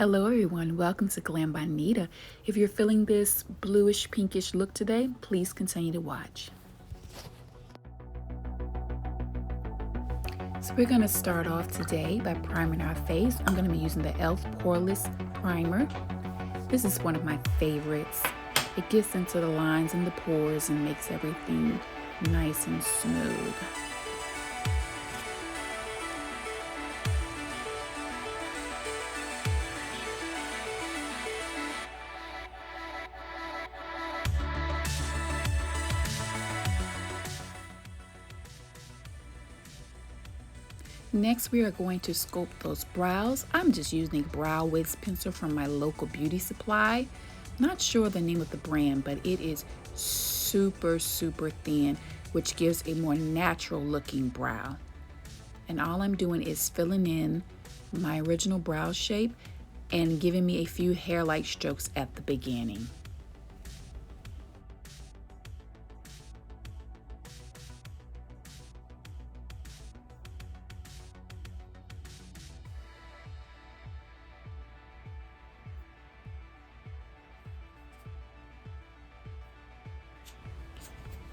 Hello everyone, welcome to Glam by Nita. If you're feeling this bluish pinkish look today, please continue to watch. So we're going to start off today by priming our face. I'm going to be using the e.l.f. Poreless Primer. This is one of my favorites. It gets into the lines and the pores and makes everything nice and smooth. Next, we are going to sculpt those brows. I'm just using a brow wiz pencil from my local beauty supply. Not sure the name of the brand, but it is super thin, which gives a more natural looking brow. And all I'm doing is filling in my original brow shape and giving me a few hair-like strokes at the beginning.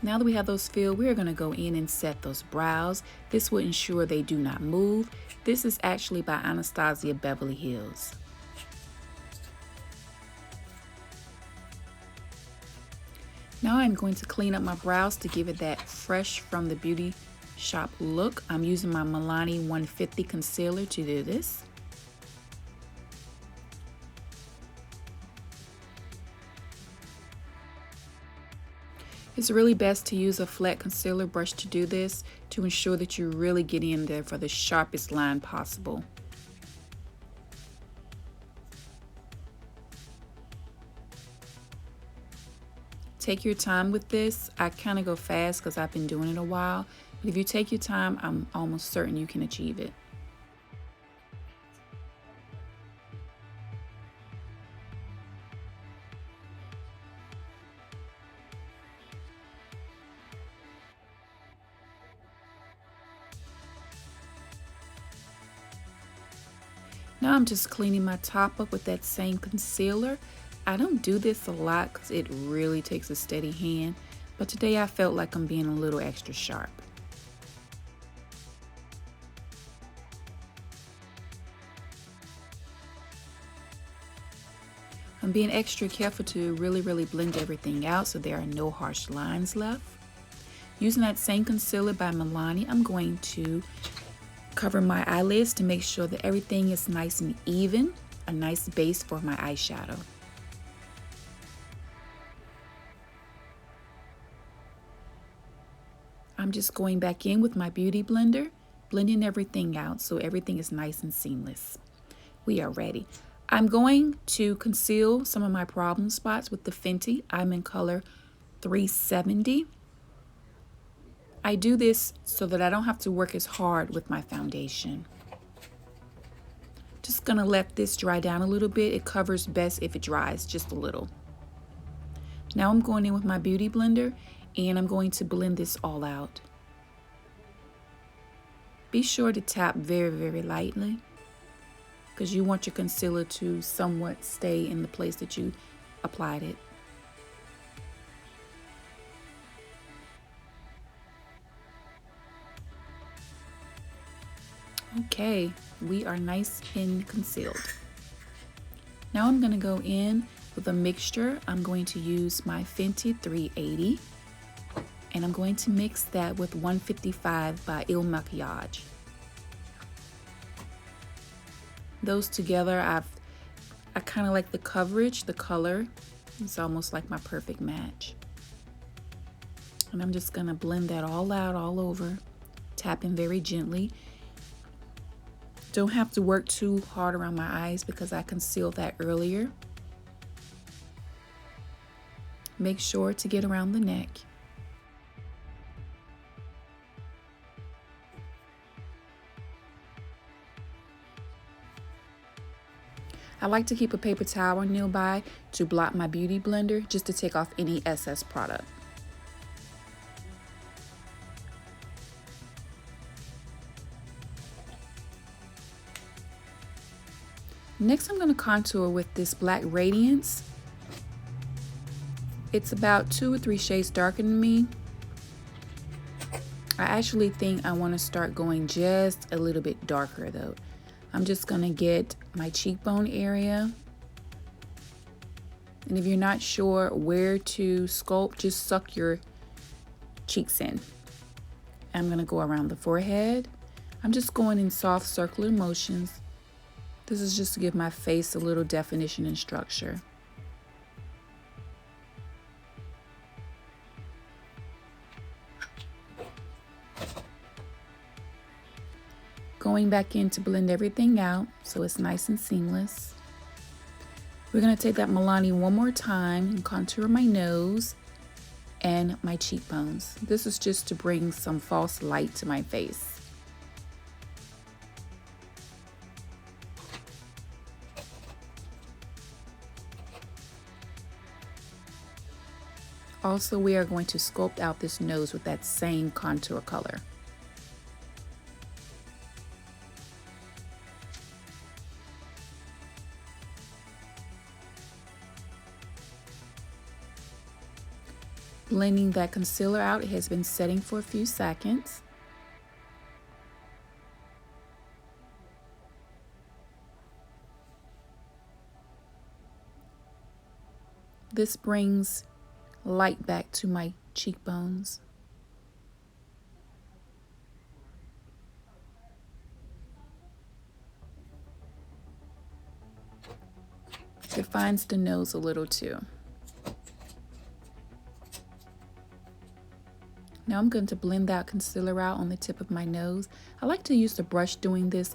Now that we have those filled, we are going to go in and set those brows. This will ensure they do not move. This is actually by Anastasia Beverly Hills. Now I'm going to clean up my brows to give it that fresh from the beauty shop look. I'm using my Milani 150 concealer to do this. It's really best to use a flat concealer brush to do this to ensure that you really get in there for the sharpest line possible. Take your time with this. I kind of go fast because I've been doing it a while, but if you take your time, I'm almost certain you can achieve it. Now I'm just cleaning my top up with that same concealer. I don't do this a lot because it really takes a steady hand, but today I felt like I'm being a little extra sharp. I'm being extra careful to really blend everything out so there are no harsh lines left. Using that same concealer by Milani, I'm going to cover my eyelids to make sure that everything is nice and even, a nice base for my eyeshadow. I'm just going back in with my beauty blender, blending everything out so everything is nice and seamless. We are ready. I'm going to conceal some of my problem spots with the Fenty. I'm in color 370. I do this so that I don't have to work as hard with my foundation. Just gonna let this dry down a little bit. It covers best if it dries just a little. Now I'm going in with my beauty blender and I'm going to blend this all out. Be sure to tap very lightly because you want your concealer to somewhat stay in the place that you applied it. Okay, we are nice and concealed. Now I'm going to go in with a mixture. I'm going to use my Fenty 380 and I'm going to mix that with 155 by Il Makiage. Those together, I kind of like the coverage, the color. It's almost like my perfect match. And I'm just going to blend that all out all over, tapping very gently. Don't have to work too hard around my eyes because I concealed that earlier. Make sure to get around the neck. I like to keep a paper towel nearby to block my beauty blender just to take off any excess product. Next, I'm going to contour with this Black Radiance. It's about 2 or 3 shades darker than me. I actually think I want to start going just a little bit darker though. I'm just going to get my cheekbone area. And if you're not sure where to sculpt, just suck your cheeks in. I'm going to go around the forehead. I'm just going in soft circular motions. This is just to give my face a little definition and structure. Going back in to blend everything out so it's nice and seamless. We're going to take that Milani one more time and contour my nose and my cheekbones. This is just to bring some false light to my face. Also, we are going to sculpt out this nose with that same contour color. Blending that concealer out, it has been setting for a few seconds. This brings light back to my cheekbones. Defines the nose a little too. Now I'm going to blend that concealer out on the tip of my nose. I like to use the brush doing this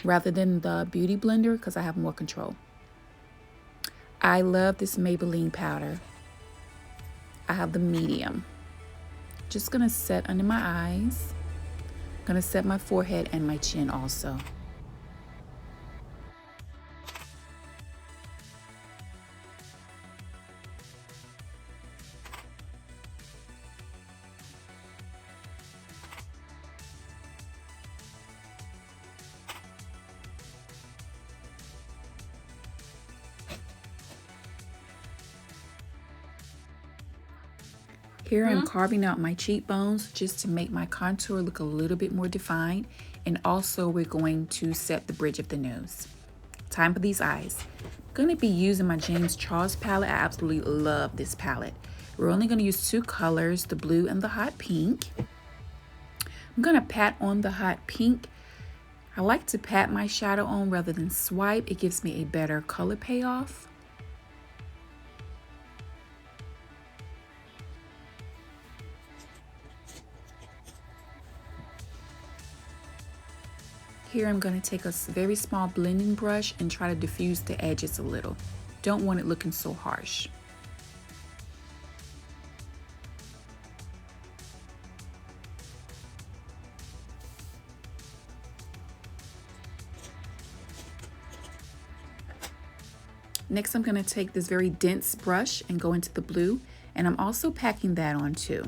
rather than the beauty blender because I have more control. I love this Maybelline powder. I have the medium. Just gonna set under my eyes. Gonna set my forehead and my chin also. Here I'm carving out my cheekbones just to make my contour look a little bit more defined. And also we're going to set the bridge of the nose. Time for these eyes. I'm going to be using my James Charles palette. I absolutely love this palette. We're only going to use 2 colors, the blue and the hot pink. I'm going to pat on the hot pink. I like to pat my shadow on rather than swipe. It gives me a better color payoff. Here I'm going to take a very small blending brush and try to diffuse the edges a little. Don't want it looking so harsh. Next I'm going to take this very dense brush and go into the blue, and I'm also packing that on too.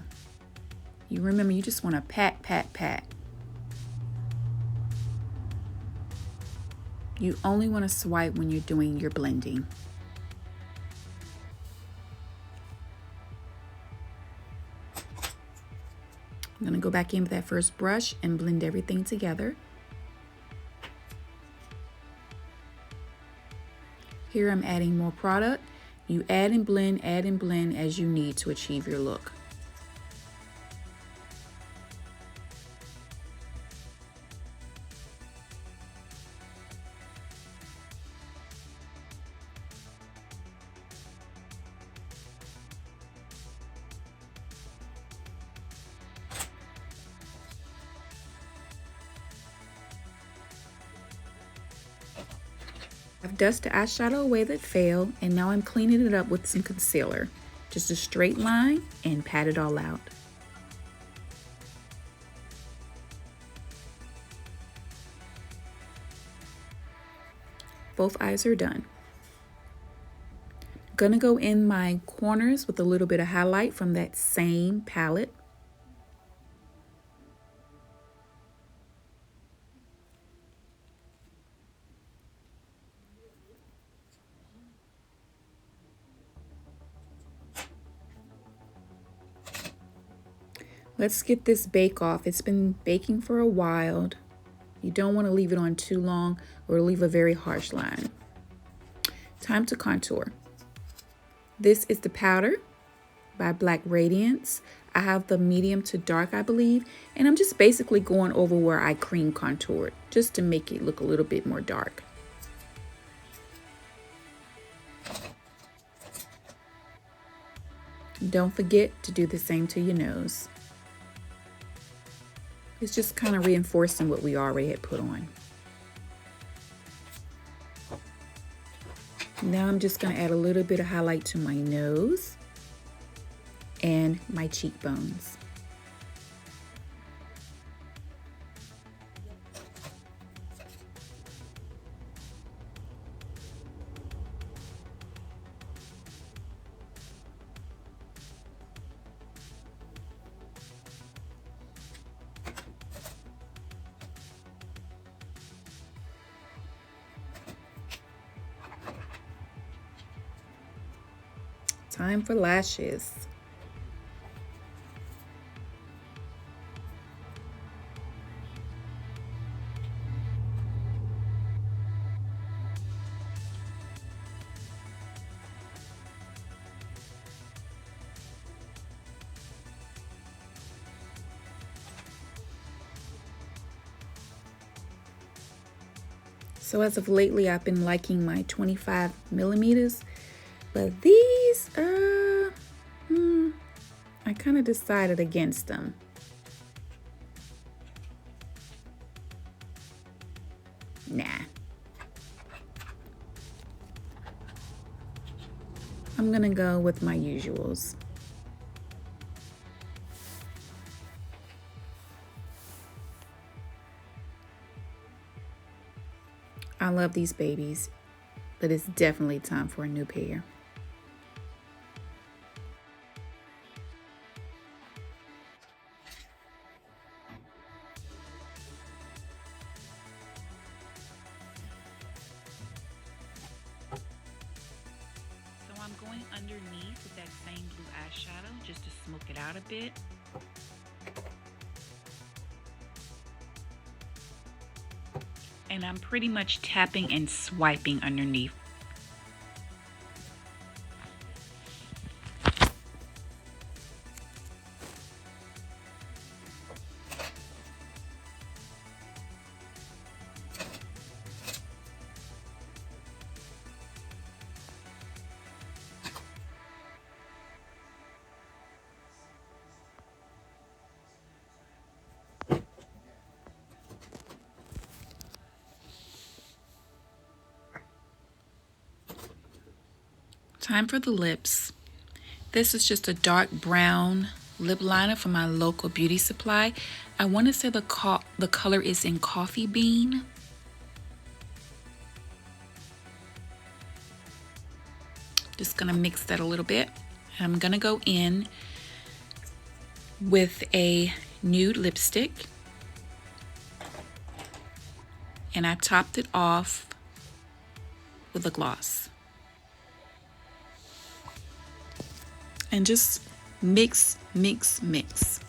You remember, you just want to pat, pat, pat. You only want to swipe when you're doing your blending. I'm going to go back in with that first brush and blend everything together. Here I'm adding more product. You add and blend as you need to achieve your look. I've dusted the eyeshadow away that failed, and now I'm cleaning it up with some concealer. Just a straight line and pat it all out. Both eyes are done. Gonna go in my corners with a little bit of highlight from that same palette. Let's get this bake off. It's been baking for a while. You don't want to leave it on too long or leave a very harsh line. Time to contour. This is the powder by Black Radiance. I have the medium to dark, I believe, and I'm just basically going over where I cream contoured just to make it look a little bit more dark. Don't forget to do the same to your nose. It's just kind of reinforcing what we already had put on. Now I'm just going to add a little bit of highlight to my nose and my cheekbones. Time for lashes. So as of lately, I've been liking my 25 millimeters, but these, I kind of decided against them. Nah. I'm gonna go with my usuals. I love these babies, but it's definitely time for a new pair. So I'm going underneath with that same blue eyeshadow just to smoke it out a bit. And I'm pretty much tapping and swiping underneath. Time for the lips. This is just a dark brown lip liner from my local beauty supply. I want to say the color is in Coffee Bean. Just gonna mix that a little bit. I'm gonna go in with a nude lipstick, and I topped it off with a gloss. And just mix, mix, mix.